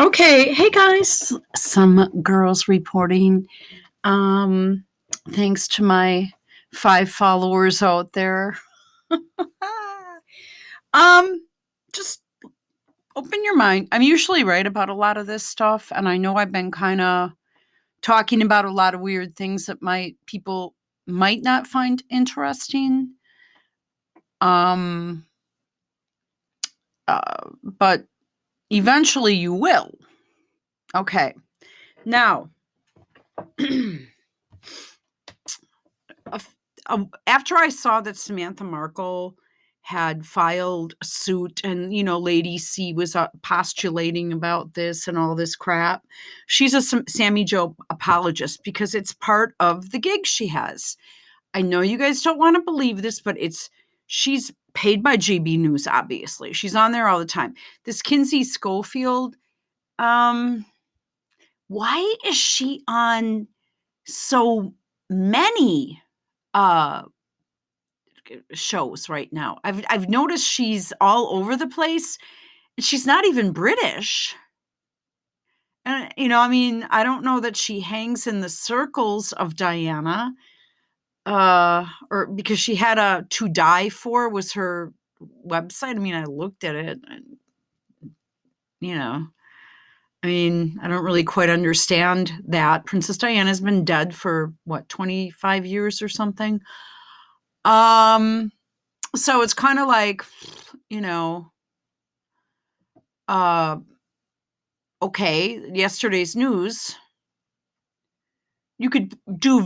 Okay, hey guys, some girls reporting. Um, Thanks to my 5 followers out there. um, just open your mind. I'm usually right about a lot of this stuff, and I know I've been kind of talking about a lot of weird things that people might not find interesting. Um, but eventually you will. Okay, now. After I saw that Samantha Markle had filed a suit and, Lady C was postulating about this and all this crap, she's a Sammy Joe apologist because it's part of the gig she has. I know you guys don't want to believe this, but she's paid by GB News, obviously. She's on there all the time. This Kinsey Schofield, why is she on so many shows right now? I've noticed she's all over the place. She's not even British. And I don't know that she hangs in the circles of Diana, or because she had a To Die For was her website. I looked at it and, I don't really quite understand that. Princess Diana's been dead for 25 years or something. So it's kind of like, okay, yesterday's news. You could do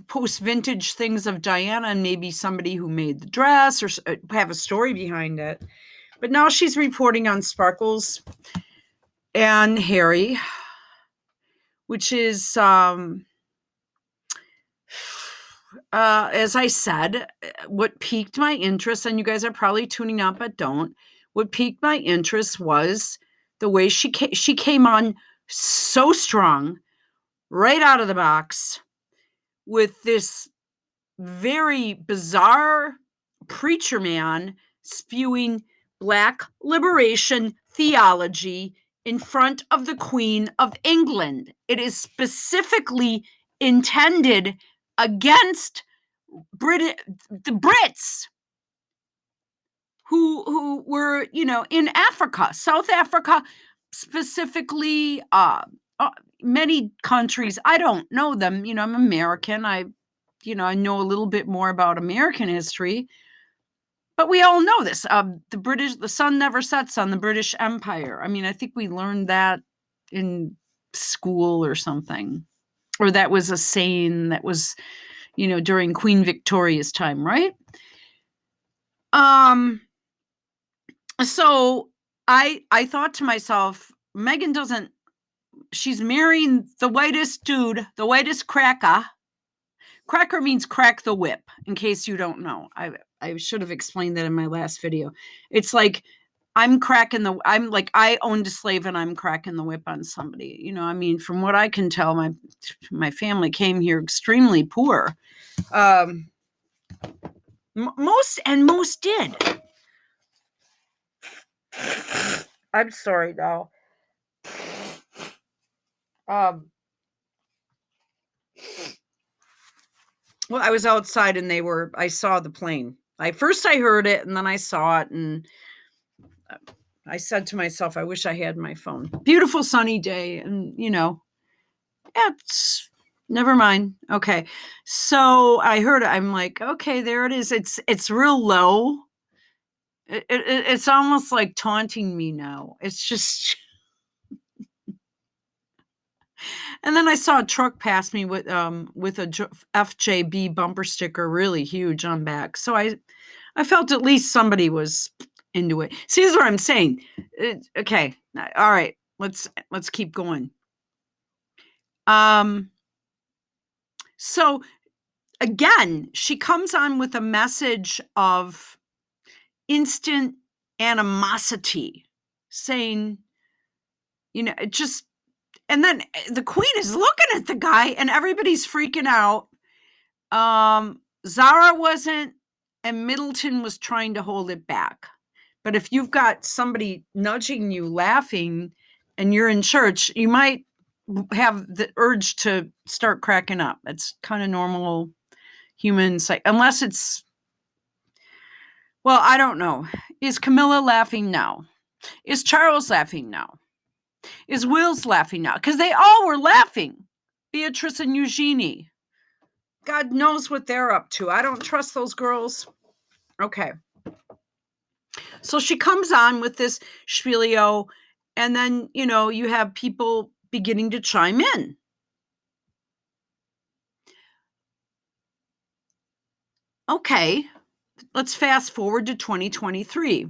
post vintage things of Diana and maybe somebody who made the dress or have a story behind it. But now she's reporting on Sparkles and Harry, which is, as I said, what piqued my interest, and you guys are probably tuning out, but don't. What piqued my interest was the way she came on so strong, right out of the box, with this very bizarre preacher man spewing Black liberation theology in front of the Queen of England. It is specifically intended against the Brits who were, in Africa, South Africa, specifically, many countries. I don't know them. I'm American. I know a little bit more about American history, but we all know this. The sun never sets on the British Empire. I think we learned that in school or something, or that was a saying that was, during Queen Victoria's time, right? So I thought to myself, Meghan she's marrying the whitest dude, the whitest cracker. Cracker means crack the whip, in case you don't know. I should have explained that in my last video. It's like I'm like I owned a slave and I'm cracking the whip on somebody. From what I can tell, my family came here extremely poor. Most did. I'm sorry now. Well, I was outside and I saw the plane. I heard it and then I saw it and I said to myself, I wish I had my phone. Beautiful sunny day and, it's never mind. Okay. So I heard it. I'm like, okay, there it is. It's real low. It's almost like taunting me now. It's just... And then I saw a truck pass me with a FJB bumper sticker, really huge on back. So I felt at least somebody was into it. See, this is what I'm saying. Okay, all right. Let's keep going. So again, she comes on with a message of instant animosity, saying, just... And then the Queen is looking at the guy and everybody's freaking out. Zara wasn't, and Middleton was trying to hold it back. But if you've got somebody nudging you, laughing, and you're in church, you might have the urge to start cracking up. It's kind of normal human unless it's, well, I don't know. Is Camilla laughing now? Is Charles laughing now? Is Will's laughing now? Because they all were laughing. Beatrice and Eugenie. God knows what they're up to. I don't trust those girls. Okay. So she comes on with this spielio, and then, you have people beginning to chime in. Okay, let's fast forward to 2023.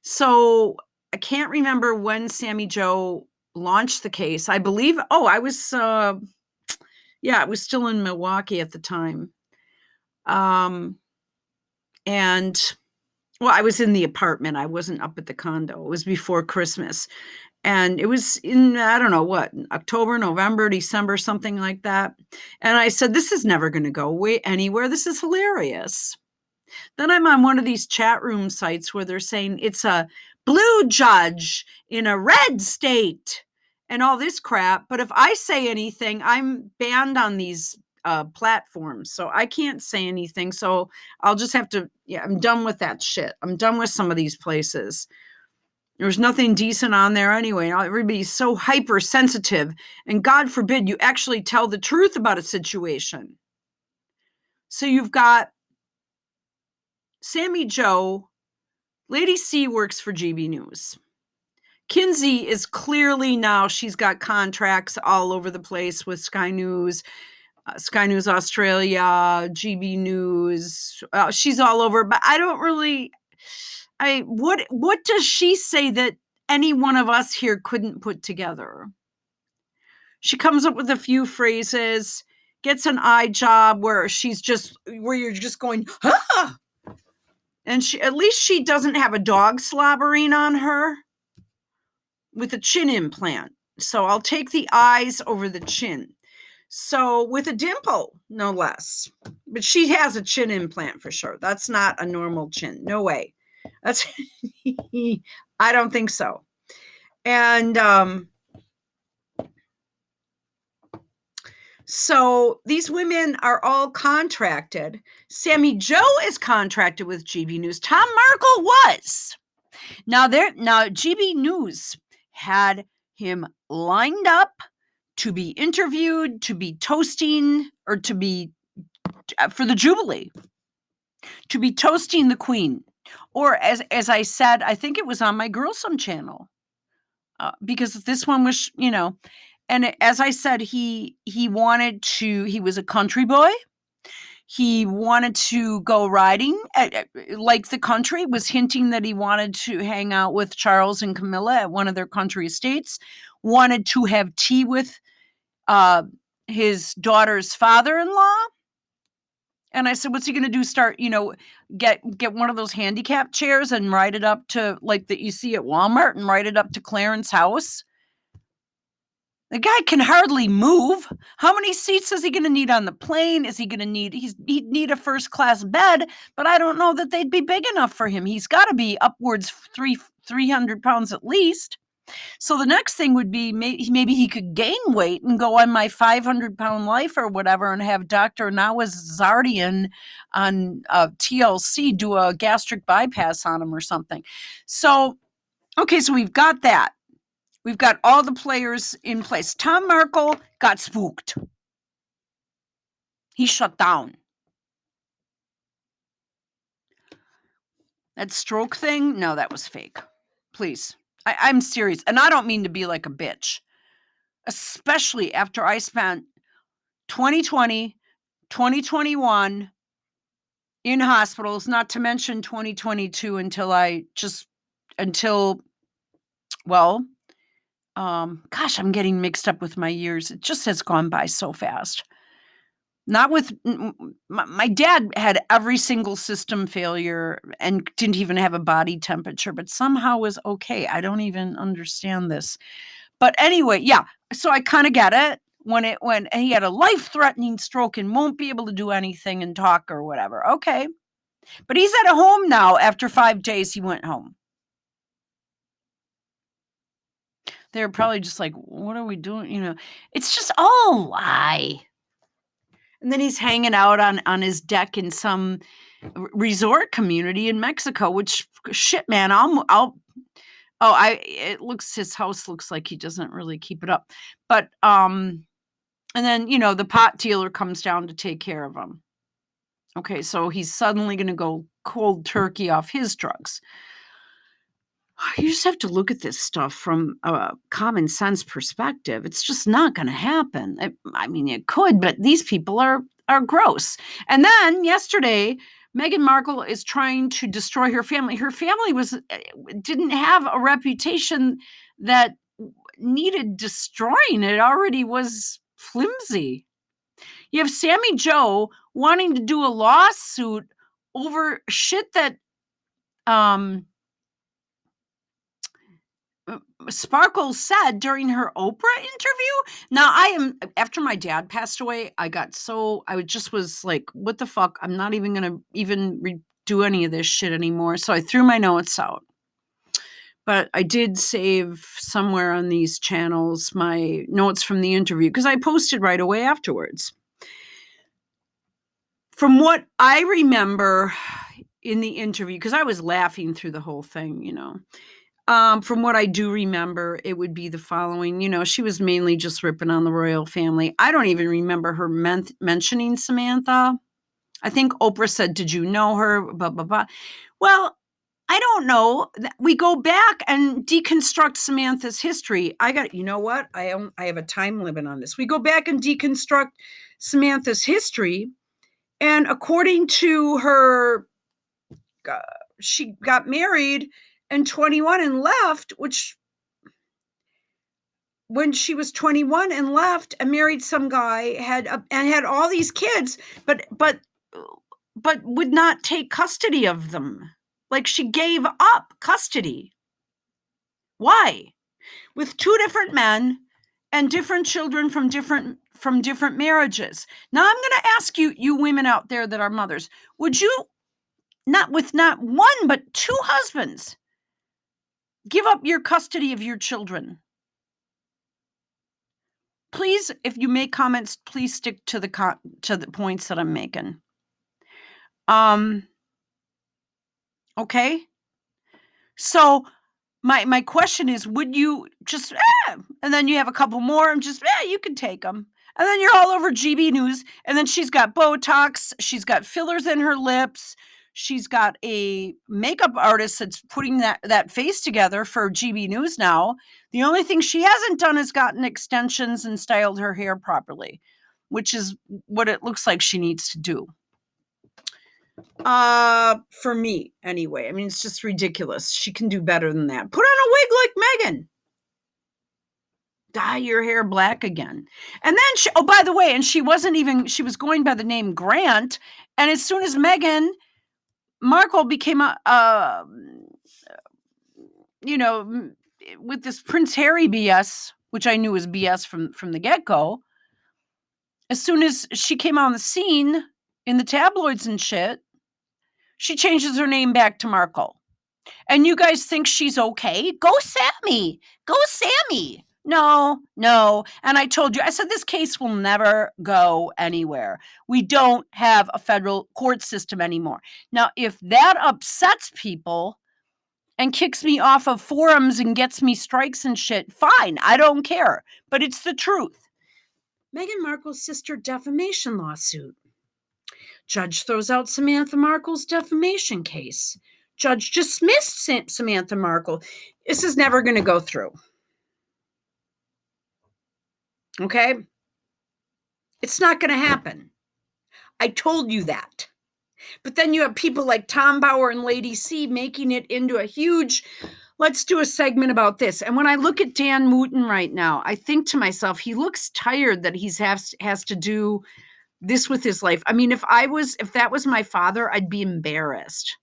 So I can't remember when Sammy Joe launched the case. I believe, I was, it was still in Milwaukee at the time. And I was in the apartment. I wasn't up at the condo. It was before Christmas. And it was in, I don't know what, October, November, December, something like that. And I said, this is never going to go anywhere. This is hilarious. Then I'm on one of these chat room sites where they're saying it's a blue judge in a red state and all this crap. But if I say anything, I'm banned on these platforms. So I can't say anything. So I'll just have to, I'm done with that shit. I'm done with some of these places. There's nothing decent on there anyway. Everybody's so hypersensitive. And God forbid you actually tell the truth about a situation. So you've got Sammy Joe. Lady C works for GB News. Kinsey is clearly now, she's got contracts all over the place with Sky News Australia, GB News. She's all over, but I don't really, what does she say that any one of us here couldn't put together? She comes up with a few phrases, gets an eye job where you're just going, ah! And at least she doesn't have a dog slobbering on her with a chin implant. So I'll take the eyes over the chin. So with a dimple, no less. But she has a chin implant for sure. That's not a normal chin. No way. That's I don't think so. And so these women are all contracted. Sammy Joe is contracted with GB News. Tom Markle was. Now GB News had him lined up to be interviewed, to be toasting, or to be for the Jubilee, to be toasting the Queen. Or as I said, I think it was on my Girlsome channel, because this one was, and as I said, he was a country boy. He wanted to go riding, like the country, was hinting that he wanted to hang out with Charles and Camilla at one of their country estates, wanted to have tea with his daughter's father-in-law. And I said, what's he going to do? Start, get one of those handicap chairs and ride it up to, like that you see at Walmart, and ride it up to Clarence house? The guy can hardly move. How many seats is he going to need on the plane? Is he going to he'd need a first class bed, but I don't know that they'd be big enough for him. He's got to be upwards 300 pounds at least. So the next thing would be maybe he could gain weight and go on my 500-pound life or whatever, and have Dr. Nawazardian on TLC do a gastric bypass on him or something. So, okay, so we've got that. We've got all the players in place. Tom Markle got spooked. He shut down. That stroke thing, no, that was fake. Please. I'm serious. And I don't mean to be like a bitch. Especially after I spent 2020, 2021 in hospitals, not to mention 2022 gosh, I'm getting mixed up with my years. It just has gone by so fast. Not with my dad had every single system failure and didn't even have a body temperature, but somehow was okay. I don't even understand this. But anyway, yeah. So I kind of get it when he had a life-threatening stroke and won't be able to do anything and talk or whatever. Okay. But he's at home now. After 5 days, he went home. They're probably just like, "What are we doing?" It's just all a lie. And then he's hanging out on his deck in some resort community in Mexico, which shit, man, his house looks like he doesn't really keep it up. But, and then, the pot dealer comes down to take care of him. Okay, so he's suddenly gonna go cold turkey off his drugs. You just have to look at this stuff from a common sense perspective. It's just not gonna happen. I mean, it could, but these people are gross. And then yesterday, Meghan Markle is trying to destroy her family. Her family didn't have a reputation that needed destroying. It already was flimsy. You have Sammy Joe wanting to do a lawsuit over shit that Sparkle said during her Oprah interview. Now, after my dad passed away, I just was like, what the fuck? I'm not even going to do any of this shit anymore. So I threw my notes out. But I did save somewhere on these channels my notes from the interview because I posted right away afterwards. From what I remember in the interview, because I was laughing through the whole thing, from what I do remember, it would be the following. She was mainly just ripping on the royal family. I don't even remember her mentioning Samantha. I think Oprah said, "Did you know her?" Blah, blah, blah. Well, I don't know. We go back and deconstruct Samantha's history. You know what? I have a time limit on this. We go back and deconstruct Samantha's history. And according to her, she got married and 21 and left, which when she was 21 and left and married some guy, had all these kids, but would not take custody of them. Like, she gave up custody. Why? With two different men and different children from different marriages. Now, I'm going to ask you women out there that are mothers, would you, not one, but two husbands, give up your custody of your children? Please, if you make comments, please stick to the points that I'm making. Okay? So my question is, would you just, and then you have a couple more and just, you can take them. And then you're all over GB News. And then she's got Botox. She's got fillers in her lips. She's got a makeup artist that's putting that face together for GB News now. The only thing she hasn't done is gotten extensions and styled her hair properly, which is what it looks like she needs to do. For me, anyway. I mean, it's just ridiculous. She can do better than that. Put on a wig like Meghan. Dye your hair black again. And then by the way, and she was going by the name Grant. And as soon as Meghan Markle became with this Prince Harry BS, which I knew was BS from the get-go, as soon as she came on the scene in the tabloids and shit, she changes her name back to Markle. And you guys think she's okay? Go Sammy. Go Sammy. No. And I told you, I said, this case will never go anywhere. We don't have a federal court system anymore. Now, if that upsets people and kicks me off of forums and gets me strikes and shit, fine. I don't care. But it's the truth. Meghan Markle's sister defamation lawsuit. Judge throws out Samantha Markle's defamation case. Judge dismissed Samantha Markle. This is never going to go through. Okay? It's not going to happen. I told you that. But then you have people like Tom Bauer and Lady C making it into a huge, let's do a segment about this. And when I look at Dan Mooten right now, I think to myself, he looks tired that he has to do this with his life. I mean, if that was my father, I'd be embarrassed.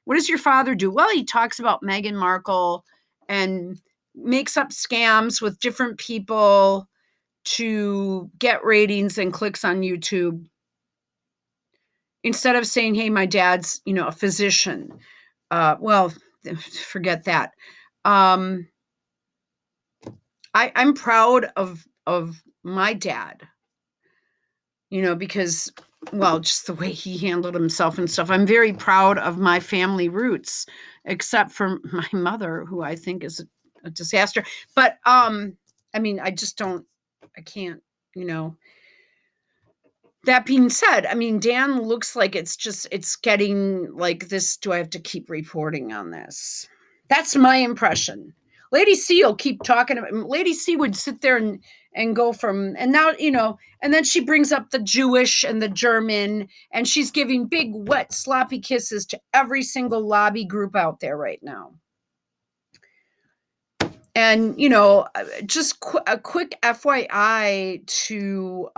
What does your father do? Well, he talks about Meghan Markle and makes up scams with different people to get ratings and clicks on YouTube. Instead of saying, hey, my dad's, a physician. Well, forget that. I'm proud of my dad, because, well, just the way he handled himself and stuff. I'm very proud of my family roots, except for my mother, who I think is a disaster. But I mean, I can't, you know. That being said, I mean, Dan looks like it's getting like this. Do I have to keep reporting on this? That's my impression. Lady C will keep talking about. Lady C would sit there and go from, and now, and then she brings up the Jewish and the German, and she's giving big, wet, sloppy kisses to every single lobby group out there right now. And just a quick FYI to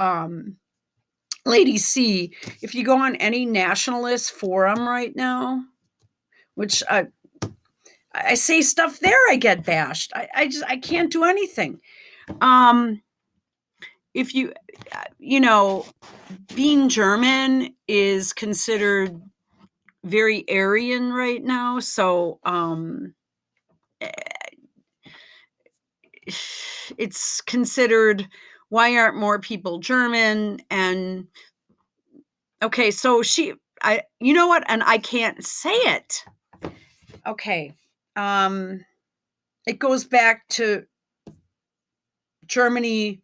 Lady C, if you go on any nationalist forum right now, which I say stuff there, I get bashed. I can't do anything. If being German is considered very Aryan right now, so it's considered, why aren't more people German? And okay, so you know what? And I can't say it. Okay. It goes back to Germany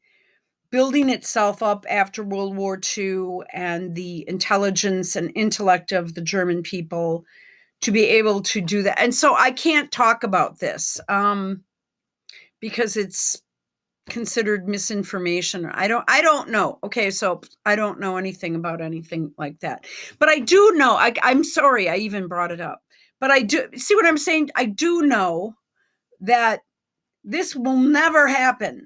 building itself up after World War II and the intelligence and intellect of the German people to be able to do that. And so I can't talk about this because it's considered misinformation. I don't know. Okay, so I don't know anything about anything like that. But I do know, I'm sorry I even brought it up. But I do, see what I'm saying? I do know that this will never happen.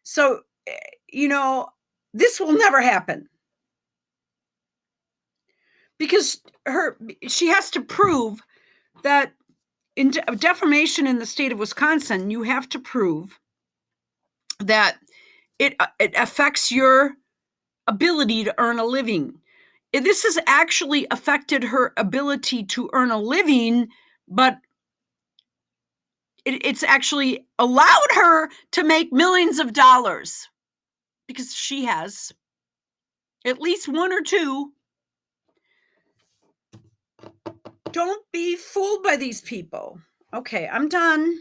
So, this will never happen. Because she has to prove that in defamation in the state of Wisconsin, you have to prove that it affects your ability to earn a living. This has actually affected her ability to earn a living, but it's actually allowed her to make millions of dollars because she has at least one or two. Don't be fooled by these people. Okay, I'm done.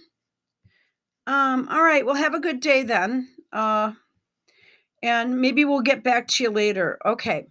All right, well, have a good day then. And maybe we'll get back to you later. Okay.